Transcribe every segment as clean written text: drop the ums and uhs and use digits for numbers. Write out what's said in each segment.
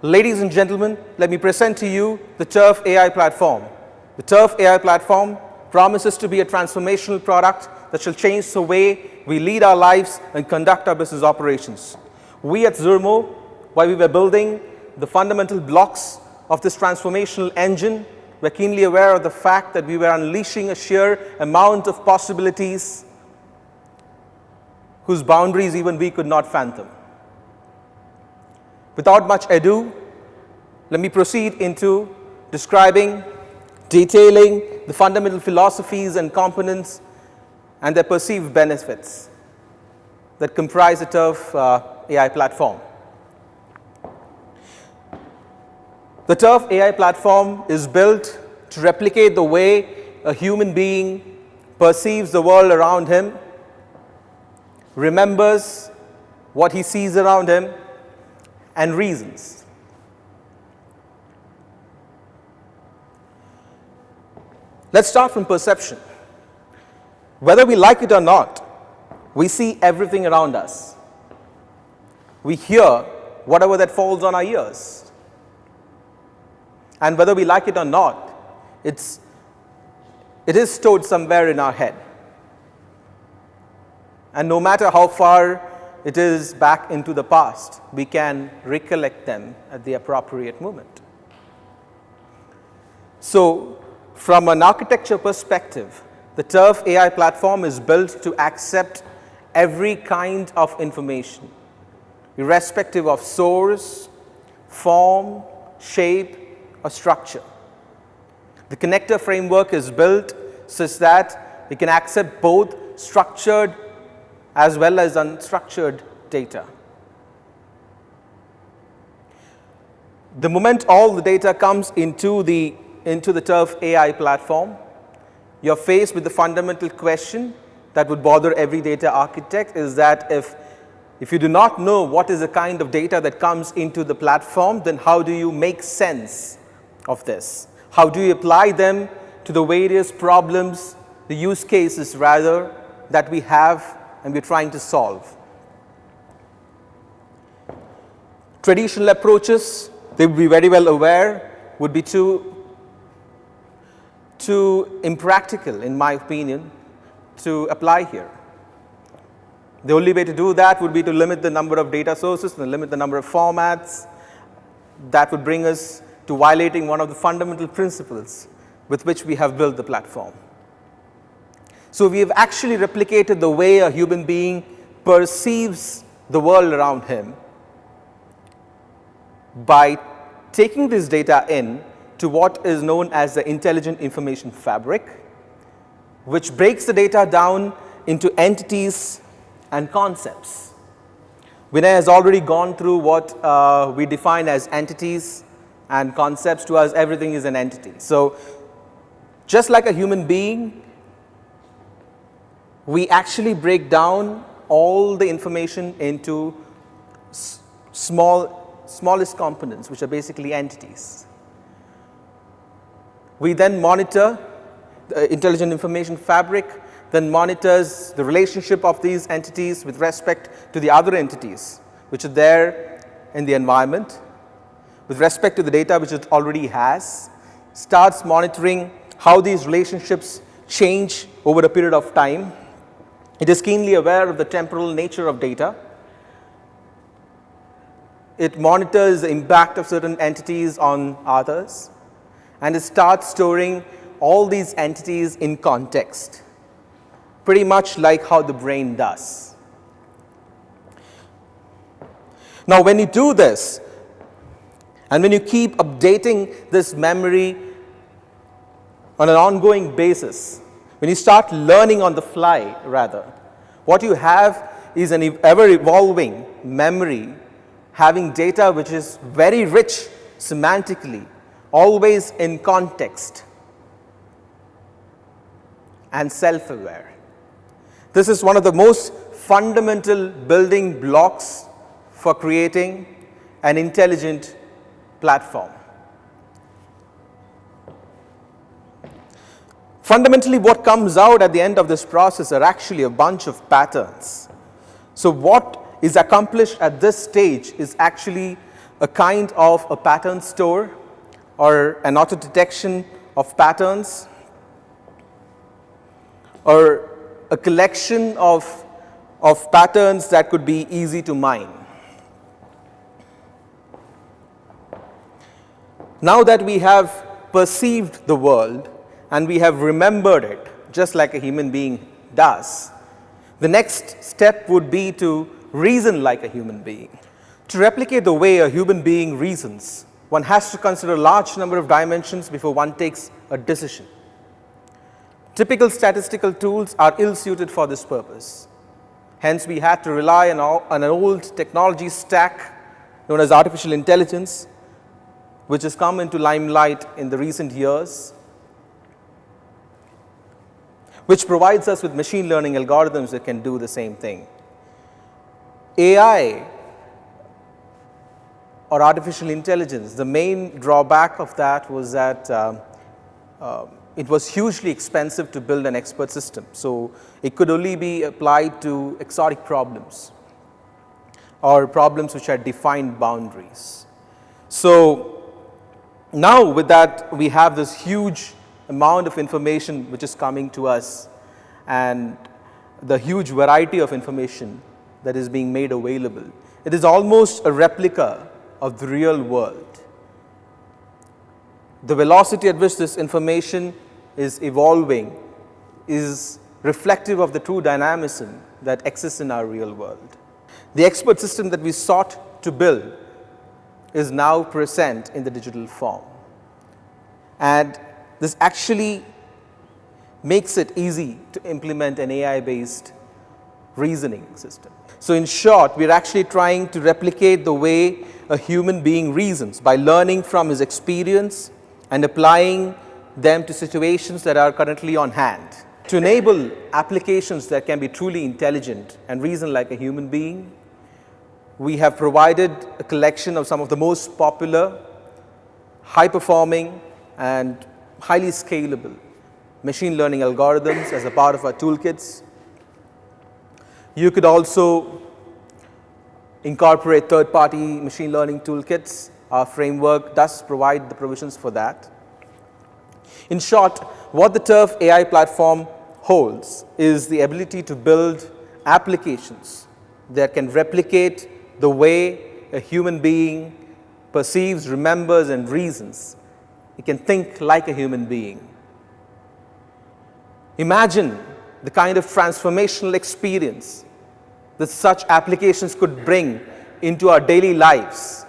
Ladies and gentlemen, let me present to you the Turf AI platform. The Turf AI platform promises to be a transformational product that shall change the way we lead our lives and conduct our business operations. We at Zurmo, while we were building the fundamental blocks of this transformational engine, were keenly aware of the fact that we were unleashing a sheer amount of possibilities whose boundaries even we could not fathom. Without much ado, let me proceed into describing, detailing the fundamental philosophies and components and their perceived benefits that comprise the Turf AI platform. The Turf AI platform is built to replicate the way a human being perceives the world around him, remembers what he sees around him, and reasons. Let's start from perception. Whether we like it or not, we see everything around us. We hear whatever that falls on our ears. And whether we like it or not, it is stored somewhere in our head. And no matter how far it is back into the past, we can recollect them at the appropriate moment. So, from an architecture perspective, the Turf AI platform is built to accept every kind of information, irrespective of source, form, shape, or structure. The connector framework is built such that it can accept both structured as well as unstructured data. The moment all the data comes into the Turf AI platform, you're faced with the fundamental question that would bother every data architect, is that if you do not know what is the kind of data that comes into the platform, then how do you make sense of this? How do you apply them to the various problems, the use cases rather, that we have and we're trying to solve? Traditional approaches, they would be very well aware, would be too impractical, in my opinion, to apply here. The only way to do that would be to limit the number of data sources and limit the number of formats. That would bring us to violating one of the fundamental principles with which we have built the platform. So we have actually replicated the way a human being perceives the world around him by taking this data in to what is known as the Intelligent Information Fabric, which breaks the data down into entities and concepts. Vinay has already gone through what we define as entities and concepts. To us, everything is an entity. So just like a human being, we actually break down all the information into smallest components, which are basically entities. We then monitor the Intelligent Information Fabric, then monitors the relationship of these entities with respect to the other entities which are there in the environment, with respect to the data which it already has, starts monitoring how these relationships change over a period of time. It is keenly aware of the temporal nature of data. It monitors the impact of certain entities on others, and it starts storing all these entities in context, pretty much like how the brain does. Now, when you do this, and when you keep updating this memory on an ongoing basis, when you start learning on the fly, rather, what you have is an ever-evolving memory having data which is very rich semantically, always in context and self-aware. This is one of the most fundamental building blocks for creating an intelligent platform. Fundamentally, what comes out at the end of this process are actually a bunch of patterns. So what is accomplished at this stage is actually a kind of a pattern store or an auto detection of patterns, or a collection of patterns that could be easy to mine. Now that we have perceived the world and we have remembered it just like a human being does, the next step would be to reason like a human being. To replicate the way a human being reasons, one has to consider a large number of dimensions before one takes a decision. Typical statistical tools are ill-suited for this purpose. Hence, we had to rely on an old technology stack known as artificial intelligence, which has come into limelight in the recent years, which provides us with machine learning algorithms that can do the same thing. AI, or artificial intelligence, the main drawback of that was that it was hugely expensive to build an expert system. So it could only be applied to exotic problems or problems which had defined boundaries. So now with that, we have this huge amount of information which is coming to us, and the huge variety of information that is being made available. It is almost a replica of the real world. The velocity at which this information is evolving is reflective of the true dynamism that exists in our real world. The expert system that we sought to build is now present in the digital form. And this actually makes it easy to implement an AI-based reasoning system. So in short, we're actually trying to replicate the way a human being reasons by learning from his experience and applying them to situations that are currently on hand. To enable applications that can be truly intelligent and reason like a human being, we have provided a collection of some of the most popular, high-performing, and highly scalable machine learning algorithms as a part of our toolkits. You could also incorporate third-party machine learning toolkits. Our framework does provide the provisions for that. In short, what the Turf AI platform holds is the ability to build applications that can replicate the way a human being perceives, remembers, and reasons. It can think like a human being. Imagine the kind of transformational experience that such applications could bring into our daily lives,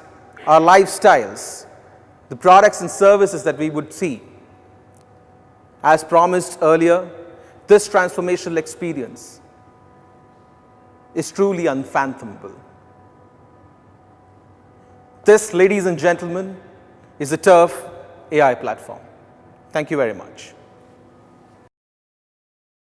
our lifestyles, the products and services that we would see. As promised earlier, this transformational experience is truly unfathomable. This, ladies and gentlemen, is the Turf AI platform. Thank you very much.